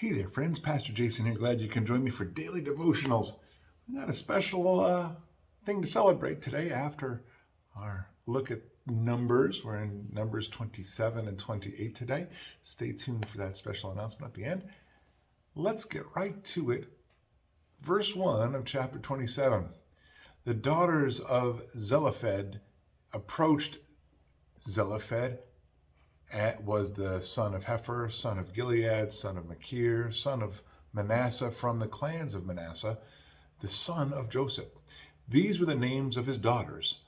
Hey there, friends. Pastor Jason here. Glad you can join me for daily devotionals. We got a special thing to celebrate today after our look at Numbers. We're in Numbers 27 and 28 today. Stay tuned for that special announcement at the end. Let's get right to it. Verse 1 of chapter 27. The daughters of Zelophehad approached. Zelophehad was the son of Hefer, son of Gilead, son of Machir, son of Manasseh, from the clans of Manasseh, the son of Joseph. These were the names of his daughters: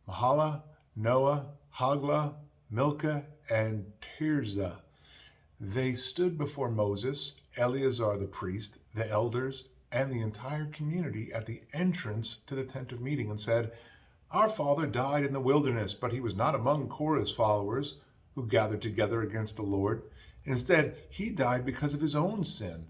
Mahlah, Noah, Haglah, Milcah, and Tirzah. They stood before Moses, Eleazar the priest, the elders, and the entire community at the entrance to the tent of meeting and said, "Our father died in the wilderness, but he was not among Korah's followers who gathered together against the Lord. Instead, he died because of his own sin,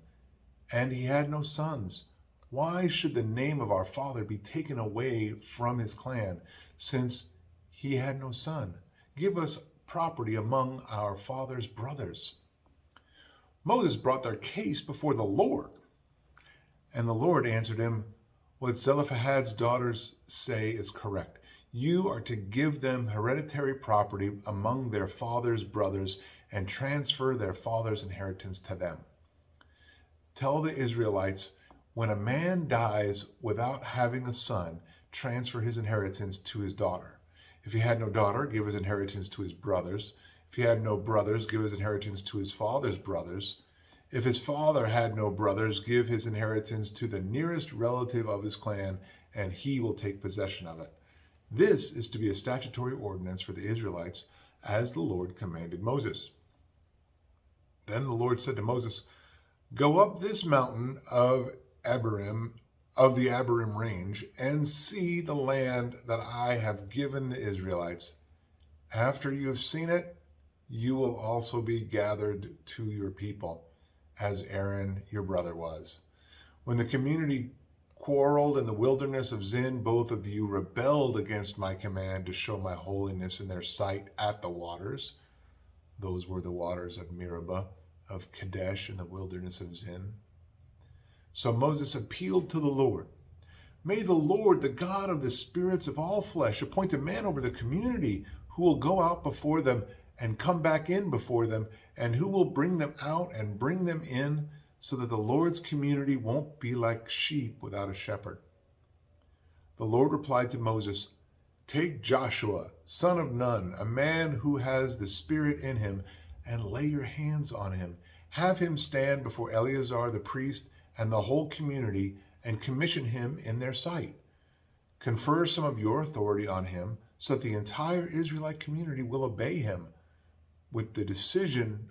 and he had no sons. Why should the name of our father be taken away from his clan, since he had no son? Give us property among our father's brothers." Moses brought their case before the Lord, and the Lord answered him, "What Zelophehad's daughters say is correct. You are to give them hereditary property among their father's brothers and transfer their father's inheritance to them. Tell the Israelites, when a man dies without having a son, transfer his inheritance to his daughter. If he had no daughter, give his inheritance to his brothers. If he had no brothers, give his inheritance to his father's brothers. If his father had no brothers, give his inheritance to the nearest relative of his clan, and he will take possession of it. This is to be a statutory ordinance for the Israelites, as the Lord commanded Moses." Then the Lord said to Moses, "Go up this mountain of the Abarim range, and see the land that I have given the Israelites. After you have seen it, you will also be gathered to your people, as Aaron your brother was. When the community quarreled in the wilderness of Zin, both of you rebelled against my command to show my holiness in their sight at the waters." Those were the waters of Meribah, of Kadesh, in the wilderness of Zin. So Moses appealed to the Lord. "May the Lord, the God of the spirits of all flesh, appoint a man over the community who will go out before them and come back in before them, and who will bring them out and bring them in, so that the Lord's community won't be like sheep without a shepherd." The Lord replied to Moses, "Take Joshua, son of Nun, a man who has the Spirit in him, and lay your hands on him. Have him stand before Eleazar the priest and the whole community, and commission him in their sight. Confer some of your authority on him, so that the entire Israelite community will obey him. With the decision,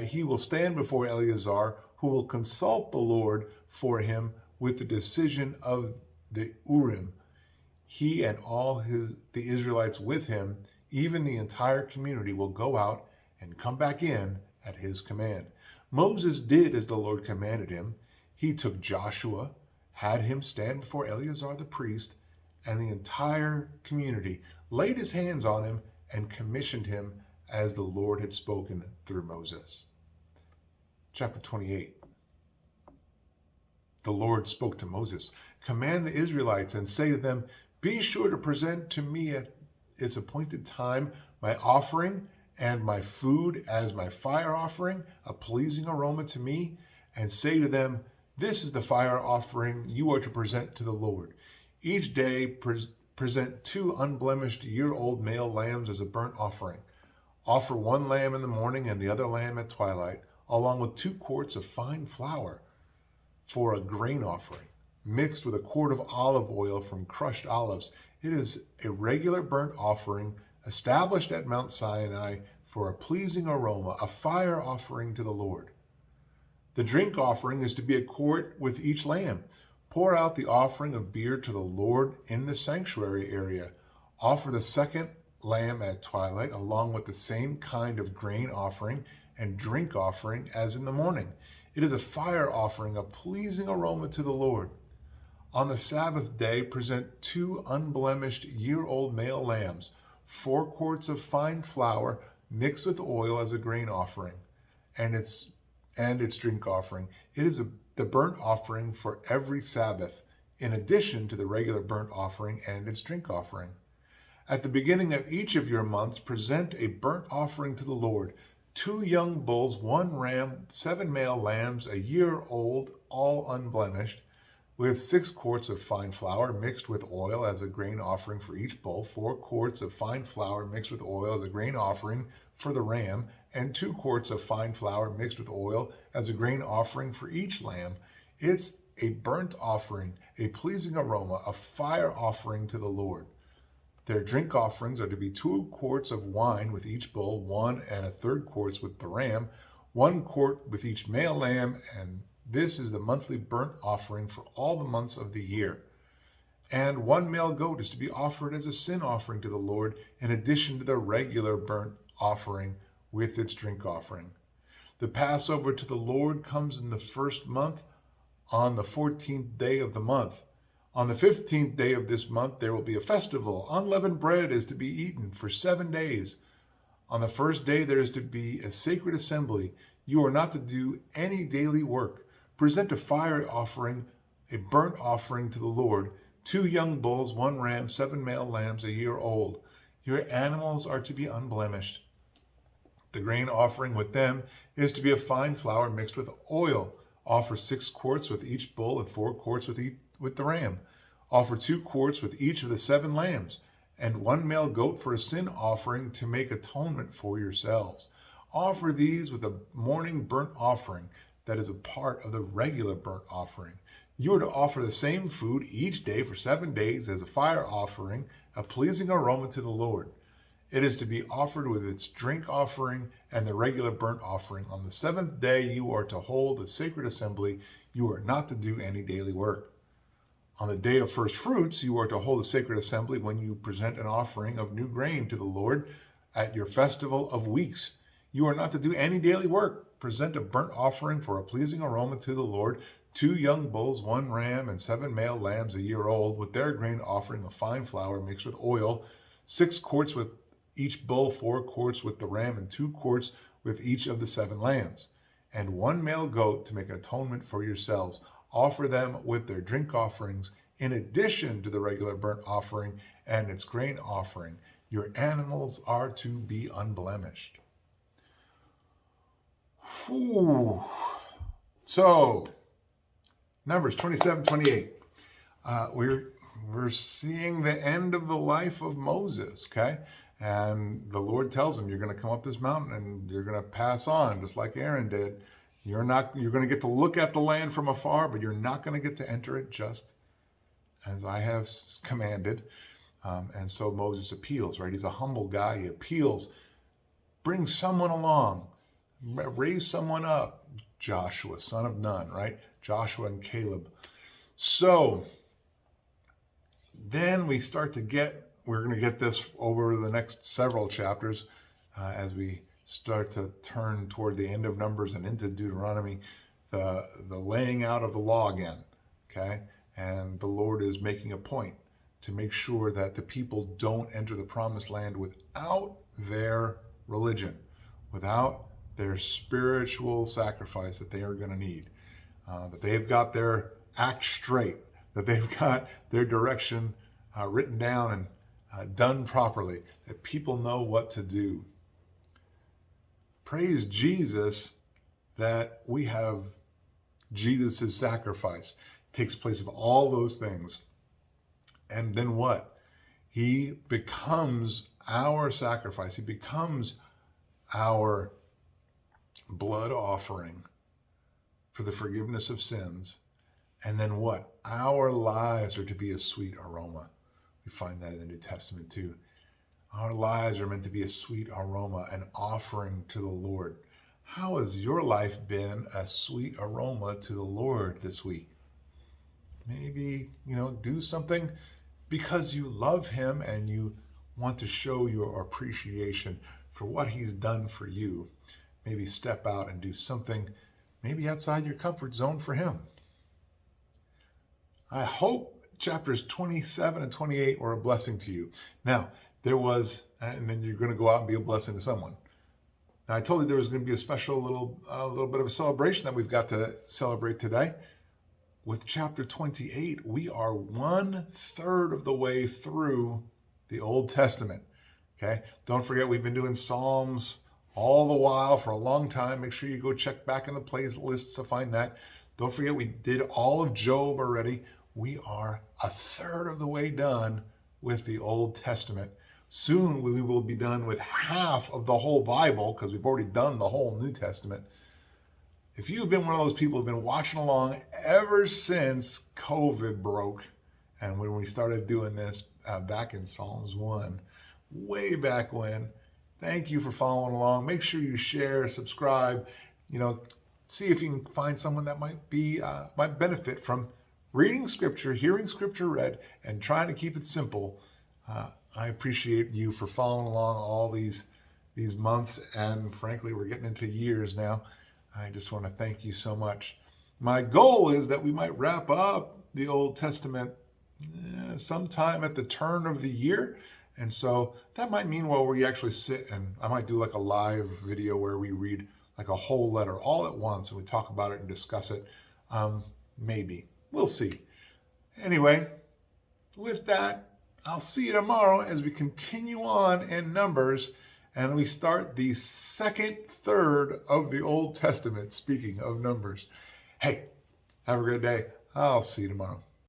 he will stand before Eleazar, who will consult the Lord for him with the decision of the Urim. He and all the Israelites with him, even the entire community, will go out and come back in at his command." Moses did as the Lord commanded him. He took Joshua, had him stand before Eleazar the priest, and the entire community, laid his hands on him, and commissioned him as the Lord had spoken through Moses. Chapter 28. The Lord spoke to Moses, "Command the Israelites and say to them, be sure to present to me at its appointed time my offering and my food as my fire offering, a pleasing aroma to me, and say to them, this is the fire offering you are to present to the Lord. Each day present 2 unblemished year-old male lambs as a burnt offering. Offer 1 lamb in the morning and the other lamb at twilight, along with 2 quarts of fine flour for a grain offering, mixed with a quart of olive oil from crushed olives. It is a regular burnt offering established at Mount Sinai for a pleasing aroma, a fire offering to the Lord. The drink offering is to be a quart with each lamb. Pour out the offering of beer to the Lord in the sanctuary area. Offer the second lamb at twilight, along with the same kind of grain offering and drink offering as in the morning. It is a fire offering, a pleasing aroma to the Lord. On the Sabbath day, present 2 unblemished year-old male lambs, 4 quarts of fine flour mixed with oil as a grain offering, and its and its drink offering. It is the burnt offering for every Sabbath, in addition to the regular burnt offering and its drink offering. At the beginning of each of your months, present a burnt offering to the Lord: 2 young bulls, 1 ram, 7 male lambs, a year old, all unblemished, with 6 quarts of fine flour mixed with oil as a grain offering for each bull, 4 quarts of fine flour mixed with oil as a grain offering for the ram, and 2 quarts of fine flour mixed with oil as a grain offering for each lamb. It's a burnt offering, a pleasing aroma, a fire offering to the Lord. Their drink offerings are to be 2 quarts of wine with each bull, 1 1/3 quarts with the ram, 1 quart with each male lamb, and this is the monthly burnt offering for all the months of the year. And 1 male goat is to be offered as a sin offering to the Lord, in addition to the regular burnt offering with its drink offering. The Passover to the Lord comes in the first month, on the 14th day of the month. On the 15th day of this month, there will be a festival. Unleavened bread is to be eaten for 7 days. On the first day, there is to be a sacred assembly. You are not to do any daily work. Present a fire offering, a burnt offering to the Lord: 2 young bulls, 1 ram, 7 male lambs, a year old. Your animals are to be unblemished. The grain offering with them is to be a fine flour mixed with oil. Offer 6 quarts with each bull and 4 quarts with the ram. Offer 2 quarts with each of the 7 lambs, and 1 male goat for a sin offering to make atonement for yourselves. Offer these with a morning burnt offering that is a part of the regular burnt offering. You are to offer the same food each day for 7 days as a fire offering, a pleasing aroma to the Lord. It is to be offered with its drink offering and the regular burnt offering. On the 7th day you are to hold a sacred assembly. You are not to do any daily work. On the day of first fruits, you are to hold a sacred assembly when you present an offering of new grain to the Lord at your festival of weeks. You are not to do any daily work. Present a burnt offering for a pleasing aroma to the Lord: 2 young bulls, 1 ram, and 7 male lambs a year old, with their grain offering of fine flour mixed with oil, 6 quarts with each bull, 4 quarts with the ram, and 2 quarts with each of the 7 lambs, and 1 male goat to make atonement for yourselves. Offer them with their drink offerings, in addition to the regular burnt offering and its grain offering. Your animals are to be unblemished. Whew. So, Numbers 27-28. We're seeing the end of the life of Moses, okay? And the Lord tells him, you're going to come up this mountain and you're going to pass on, just like Aaron did. You're going to get to look at the land from afar, but you're not going to get to enter it, just as I have commanded. And so Moses appeals, right? He's a humble guy. He appeals. Bring someone along. Raise someone up. Joshua, son of Nun, right? Joshua and Caleb. So then we're going to get this over the next several chapters as we start to turn toward the end of Numbers and into Deuteronomy, the laying out of the law again, okay? And the Lord is making a point to make sure that the people don't enter the promised land without their religion, without their spiritual sacrifice that they are going to need, that they've got their act straight, that they've got their direction written down and done properly, that people know what to do. Praise Jesus that we have Jesus' sacrifice. It takes place of all those things. And then what? He becomes our sacrifice. He becomes our blood offering for the forgiveness of sins. And then what? Our lives are to be a sweet aroma. We find that in the New Testament too. Our lives are meant to be a sweet aroma, an offering to the Lord. How has your life been a sweet aroma to the Lord this week? Maybe, do something because you love him and you want to show your appreciation for what he's done for you. Maybe step out and do something maybe outside your comfort zone for him. I hope chapters 27 and 28 were a blessing to you. Now, and then you're going to go out and be a blessing to someone. Now, I told you there was going to be a special little bit of a celebration that we've got to celebrate today. With chapter 28, we are 1/3 of the way through the Old Testament. Okay, don't forget we've been doing Psalms all the while for a long time. Make sure you go check back in the playlists to find that. Don't forget we did all of Job already. We are 1/3 of the way done with the Old Testament. Soon we will be done with half of the whole Bible because we've already done the whole New Testament. If you've been one of those people who've been watching along ever since COVID broke, and when we started doing this back in Psalms 1, way back when, thank you for following along. Make sure you share, subscribe, see if you can find someone that might benefit from reading Scripture, hearing Scripture read, and trying to keep it simple. I appreciate you for following along all these months, and frankly, we're getting into years now. I just want to thank you so much. My goal is that we might wrap up the Old Testament sometime at the turn of the year. And so that might mean while we actually sit, and I might do like a live video where we read like a whole letter all at once and we talk about it and discuss it. Maybe. We'll see. Anyway, with that, I'll see you tomorrow as we continue on in Numbers and we start the second third of the Old Testament, speaking of Numbers. Hey, have a great day. I'll see you tomorrow.